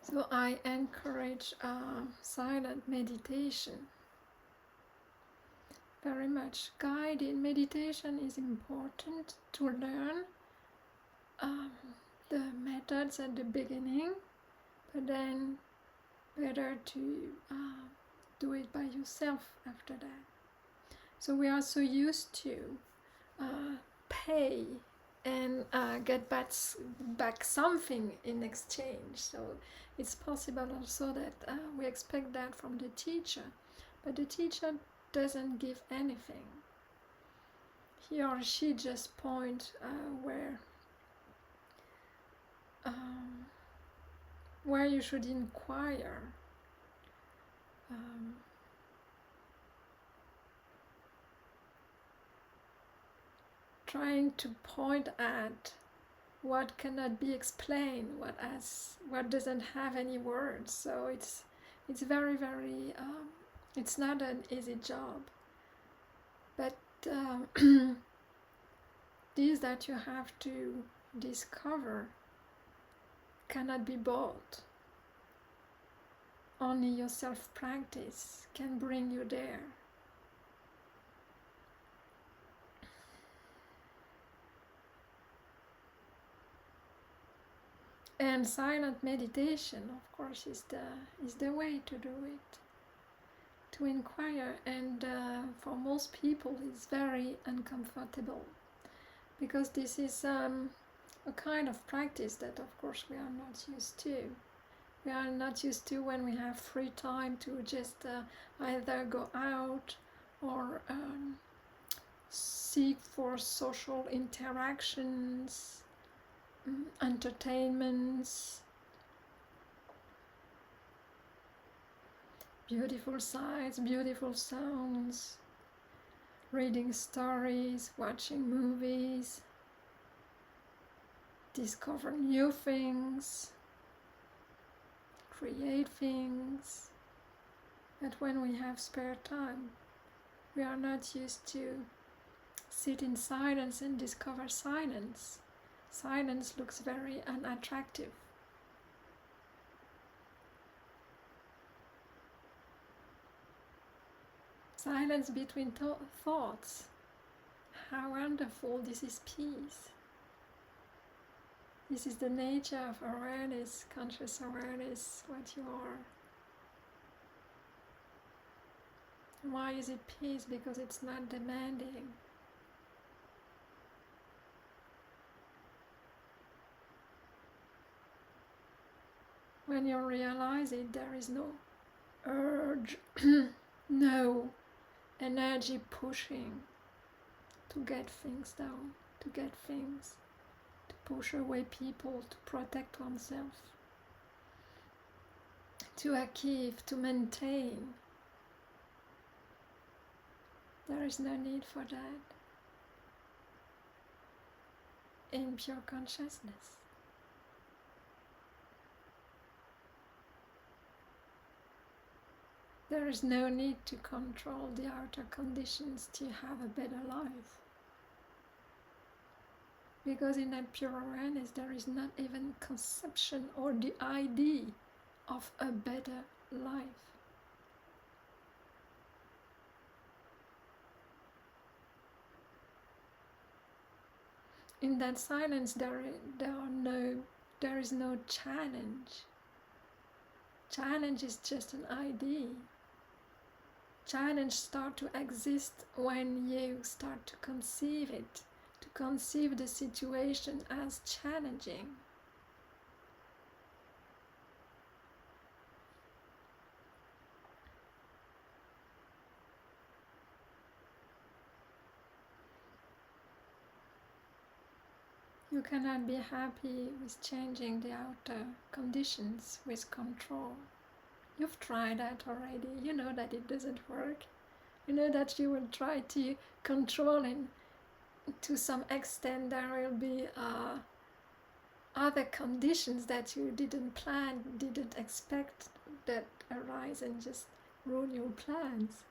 So I encourage silent meditation very much. Guided meditation is important to learn um, the methods at the beginning, but then better to do it by yourself after that. So we are so used to pay and get back something in exchange. So it's possible also that we expect that from the teacher, but the teacher doesn't give anything. He or she just points where you should inquire. Trying to point at what cannot be explained, what doesn't have any words. So it's very it's not an easy job, but these that you have to discover cannot be bought. Only your self-practice can bring you there. And silent meditation, of course, is the way to do it, to inquire. And for most people, it's very uncomfortable, because this is a kind of practice that, of course, we are not used to. We are not used to when we have free time to just either go out or seek for social interactions, entertainments, beautiful sights, beautiful sounds, reading stories, watching movies, discover new things, create things. But when we have spare time, we are not used to sit in silence and discover silence. Silence looks very unattractive. Silence between thoughts. How wonderful, this is peace. This is the nature of awareness, conscious awareness, what you are. Why is it peace? Because it's not demanding. When you realize it, there is no urge, no energy pushing to get things done, to get things, to push away people, to protect oneself, to achieve, to maintain. There is no need for that in pure consciousness. There is no need to control the outer conditions to have a better life. Because in that pure awareness, there is not even conception or the idea of a better life. In that silence, there is no challenge. Challenge is just an idea. Challenge starts to exist when you start to conceive it, to conceive the situation as challenging. You cannot be happy with changing the outer conditions with control. You've tried that already. You know that it doesn't work. You know that you will try to control, and to some extent there will be other conditions that you didn't plan, didn't expect, that arise and just ruin your plans.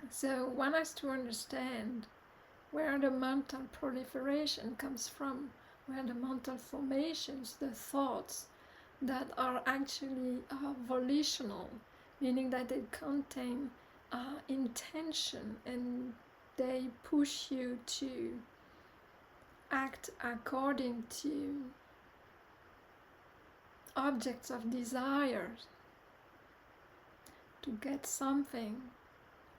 So one has to understand where the mental proliferation comes from, where the mental formations, the thoughts that are actually volitional, meaning that they contain intention and they push you to act according to objects of desire, to get something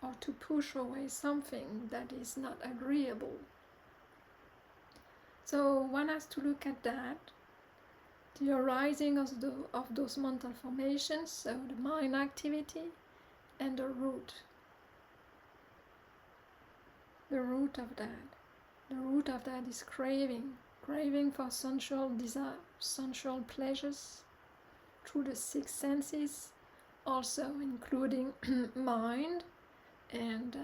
or to push away something that is not agreeable. So one has to look at that, the arising of those mental formations, so the mind activity, and the root of that. The root of that is craving for sensual desire, sensual pleasures through the six senses, also including mind and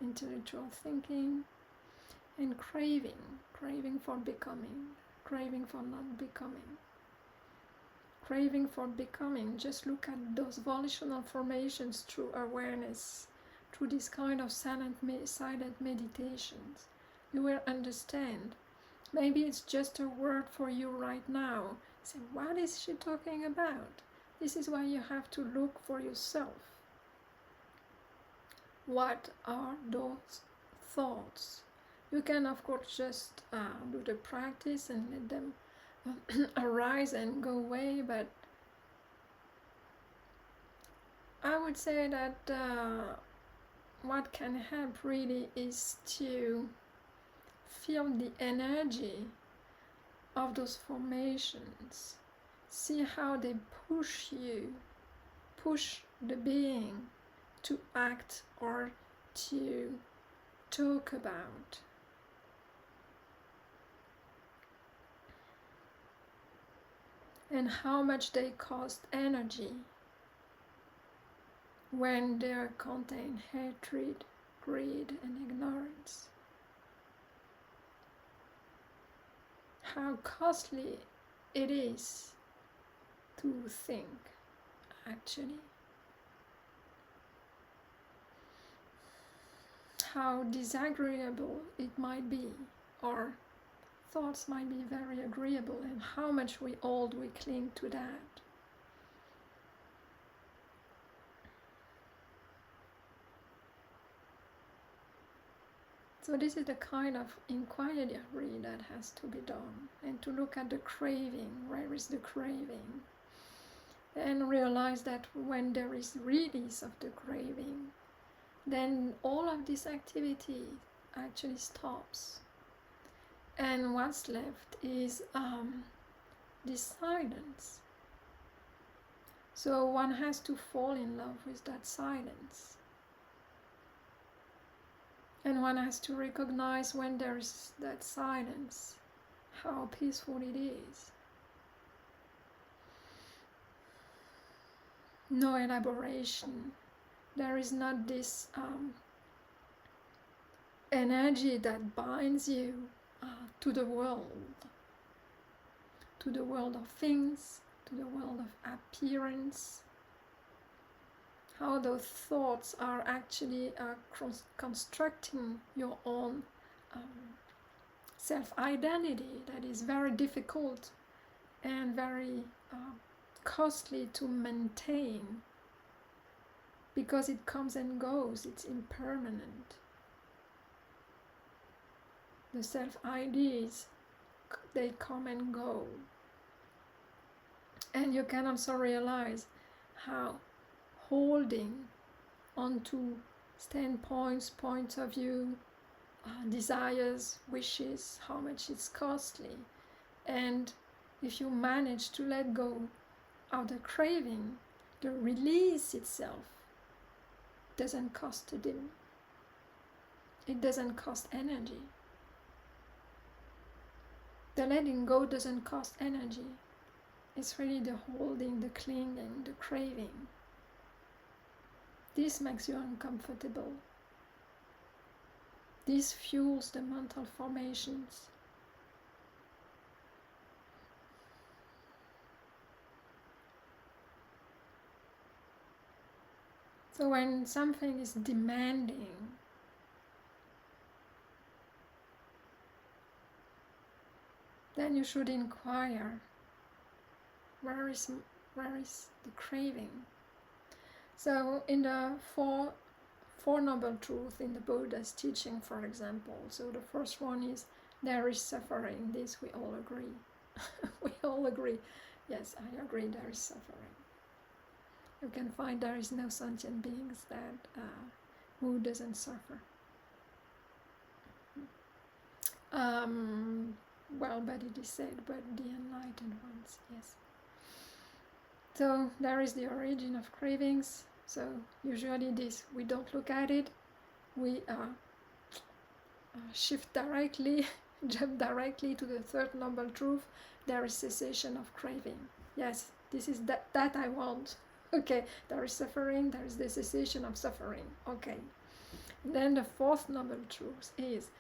intellectual thinking, and craving for becoming, craving for not becoming, craving for becoming. Just look at those volitional formations through awareness, through this kind of silent meditations. You will understand. Maybe it's just a word for you right now. Say, what is she talking about? This is why you have to look for yourself. What are those thoughts? You can, of course, just do the practice and let them arise and go away, but I would say that what can help really is to feel the energy of those formations. See how they push you, push the being to act or to talk about. And how much they cost energy when they contain hatred, greed, and ignorance. How costly it is to think, actually. How disagreeable it might be, or thoughts might be very agreeable, and how much we cling to that. So this is the kind of inquiry that has to be done, and to look at the craving. Where is the craving? And realize that when there is release of the craving, then all of this activity actually stops. And what's left is this silence. So one has to fall in love with that silence. And one has to recognize when there is that silence, how peaceful it is. No elaboration. There is not this energy that binds you to the world of things, to the world of appearance. How those thoughts are actually constructing your own self-identity that is very difficult and very costly to maintain, because it comes and goes, it's impermanent. The self-ideas, they come and go. And you can also realize how holding onto standpoints, points of view, desires, wishes, how much it's costly. And if you manage to let go of the craving, the release itself doesn't cost a dim. It doesn't cost energy. The letting go doesn't cost energy. It's really the holding, the clinging, the craving. This makes you uncomfortable. This fuels the mental formations. So when something is demanding, then you should inquire, where is the craving? So in the four noble truths in the Buddha's teaching, for example, so the first one is there is suffering. This we all agree. We all agree. Yes, I agree, there is suffering. You can find there is no sentient beings that who doesn't suffer. Well, but it is said, but the enlightened ones, yes. So there is the origin of cravings. So usually this, we don't look at it, we shift directly, jump directly to the third noble truth. There is cessation of craving. Yes, this is that I want. Okay, there is suffering, there is the cessation of suffering. Okay. And then the fourth noble truth is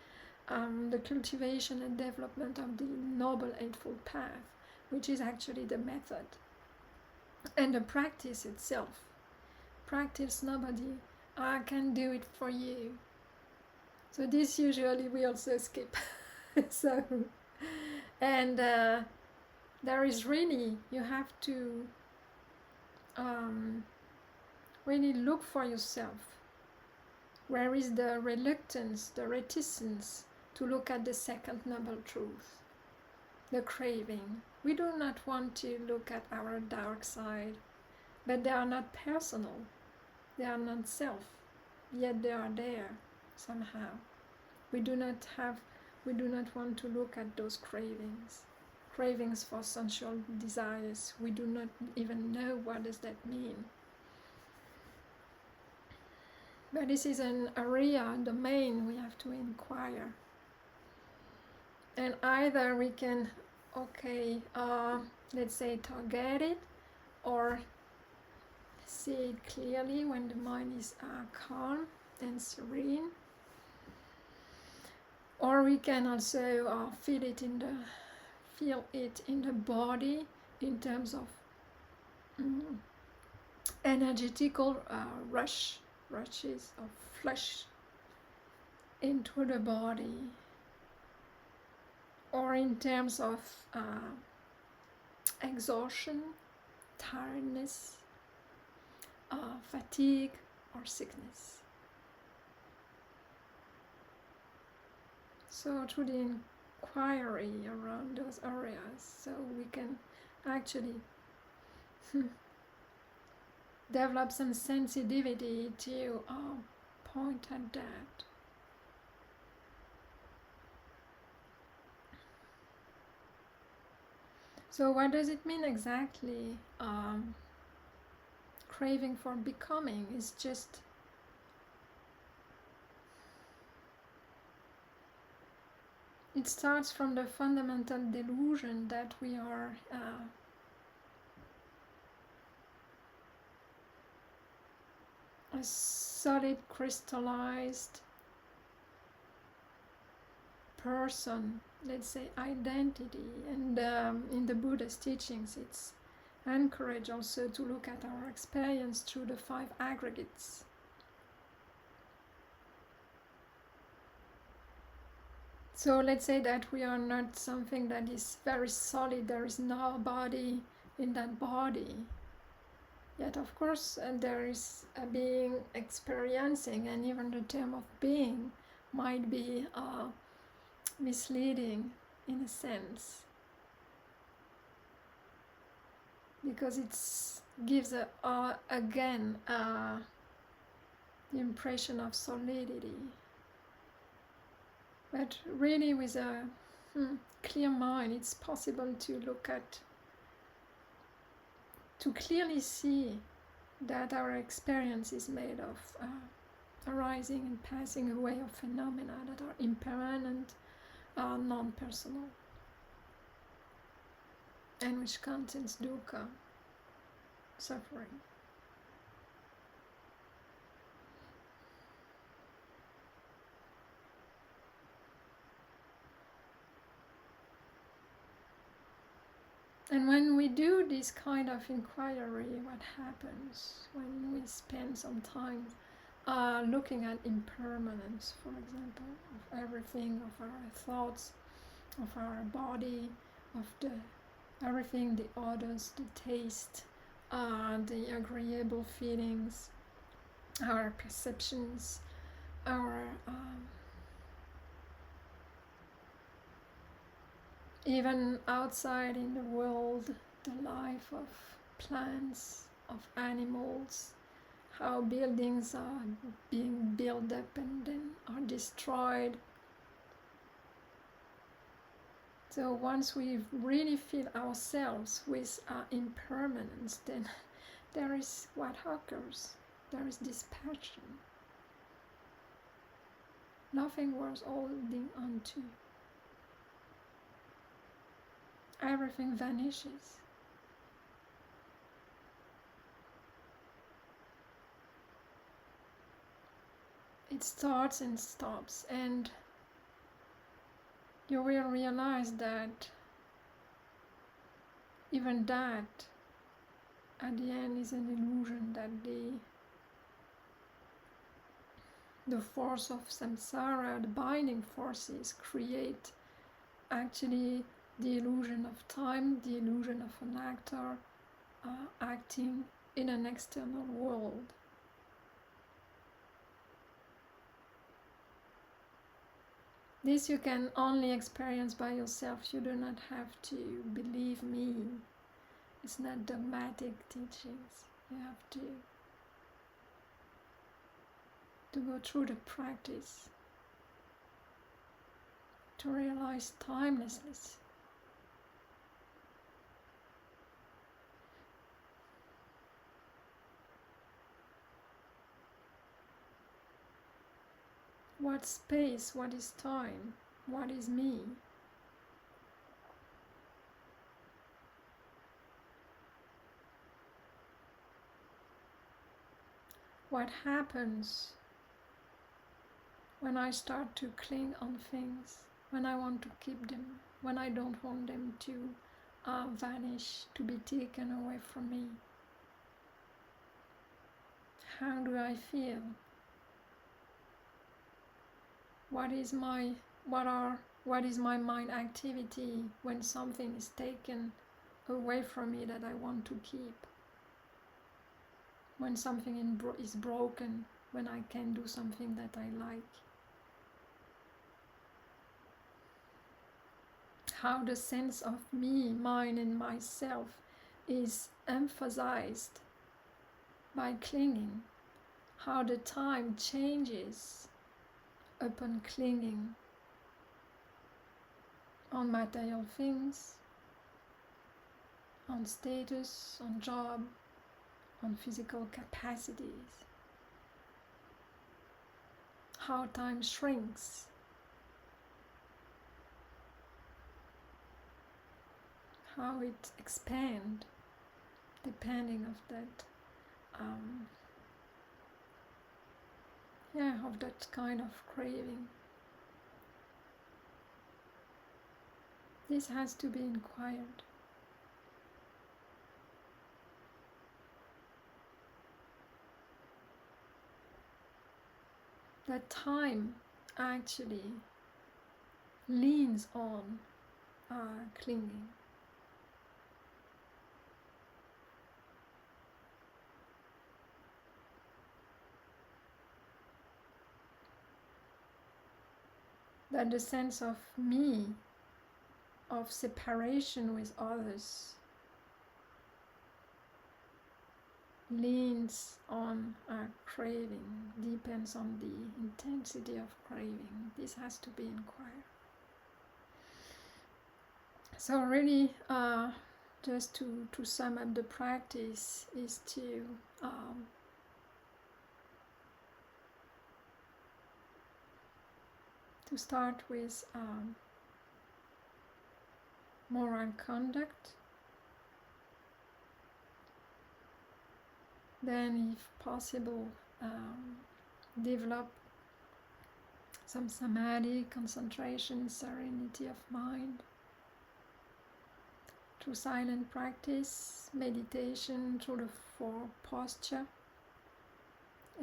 the cultivation and development of the Noble Eightfold Path, which is actually the method. And the practice itself. Practice, nobody can do it for you. So this usually we also skip. So, and there is really, you have to really look for yourself. Where is the reluctance, the reticence to look at the second noble truth, the craving? We do not want to look at our dark side, but they are not personal, they are not self, yet they are there somehow. We do not want to look at those cravings for sensual desires. We do not even know what does that mean. But this is an area, a domain we have to inquire. And either we can, let's say target it, or see it clearly when the mind is calm and serene. Or we can also feel it in the body in terms of energetical rushes of flesh into the body, or in terms of exhaustion, tiredness, fatigue, or sickness. So through the inquiry around those areas, so we can actually develop some sensitivity to point at that. So what does it mean exactly? Craving for becoming is just it starts from the fundamental delusion that we are a solid crystallized person, let's say identity. And in the Buddha's teachings it's encouraged also to look at our experience through the 5 aggregates. So let's say that we are not something that is very solid, there is no body in that body. Yet of course there is a being experiencing, and even the term of being might be misleading in a sense, because it gives again the impression of solidity. But really with a clear mind it's possible to look at, to clearly see that our experience is made of arising and passing away of phenomena that are impermanent, non-personal, and which contains dukkha, suffering. And when we do this kind of inquiry, what happens when we spend some time looking at impermanence, for example, of everything, of our thoughts, of our body, of the everything, the odors, the taste, the agreeable feelings, our perceptions, our even outside in the world, the life of plants, of animals, how buildings are being built up and then are destroyed. So once we really feel ourselves with our impermanence, then there is what occurs. There is dispassion. Nothing worth holding on to. Everything vanishes. It starts and stops, and you will realize that even that at the end is an illusion, that the force of samsara, the binding forces, create actually the illusion of time, the illusion of an actor acting in an external world. This you can only experience by yourself. You do not have to believe me. It's not dogmatic teachings. You have to go through the practice to realize timelessness. What space? What is time? What is me? What happens when I start to cling on things, when I want to keep them, when I don't want them to vanish, to be taken away from me? How do I feel? What is my mind activity when something is taken away from me that I want to keep? When something is broken, when I can do something that I like? How the sense of me, mine and myself is emphasized by clinging. How the time changes upon clinging on material things, on status, on job, on physical capacities. How time shrinks. How it expands depending of that of that kind of craving. This has to be inquired. That time actually leans on clinging. That the sense of me, of separation with others, leans on craving, depends on the intensity of craving. This has to be inquired. So really, just to sum up the practice is to start with moral conduct, then if possible develop some samadhi, concentration, serenity of mind. through silent practice, meditation, through the four posture,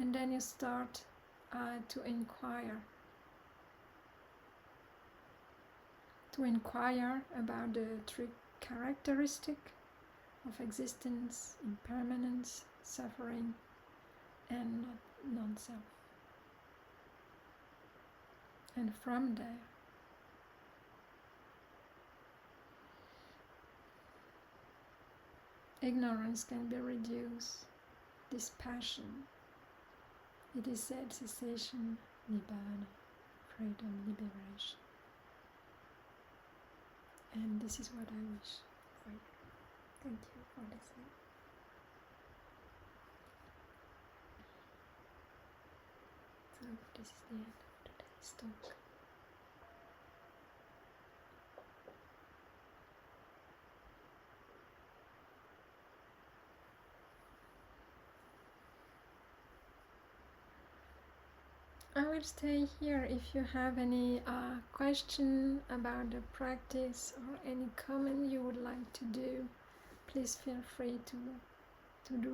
and then you start to inquire about the three characteristics of existence: impermanence, suffering, and non-self. And from there, ignorance can be reduced, dispassion. It is said cessation, nibbana, freedom, liberation. And this is what I wish for you. Thank you for listening. So this is the end of today's talk. I will stay here. If you have any question about the practice or any comment you would like to do, please feel free to do so.